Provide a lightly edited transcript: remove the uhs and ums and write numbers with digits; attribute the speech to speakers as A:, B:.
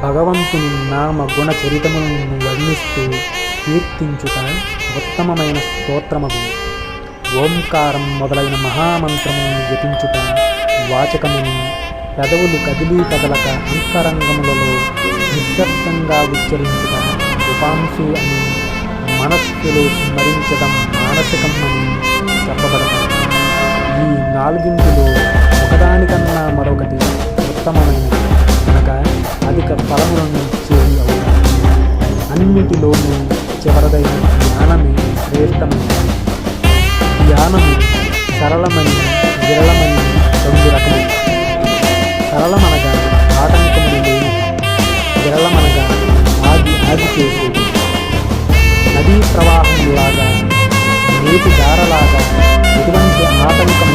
A: భగవంతుని నామ గుణ చరితములను వర్ణిస్తూ కీర్తించుట ఉత్తమమైన స్తోత్రమగు. ఓంకారం మొదలైన మహామంత్రములను జపించుట వాచకముని, పెదవులు కదిలీ కదలక అంతరంగములలో నిశ్శబ్దంగా ఉచ్చరించుట ఉపాంశు అని, మనస్సులో స్మరించడం మానసికం అని చెప్పబడతాయి. ఈ నాలుగింటిలో ఒకదానికన్నా మరొకటి ఉత్తమమైనది కనుక అధిక ఫలములను ఇచ్చేది అవుతాయి. అన్నిటిలోనూ చివరదైన జ్ఞానమే శ్రేష్టమైనది. ధ్యానము సరళమని, విరళమని రెండు రకములు. సరళమనగా ఆటంకములు లేనిది, విరళమనగా ఆగి చేసేది. నదీ ప్రవాహంలాగా, నీటి ధారలాగా ఎటువంటి ఆటంకం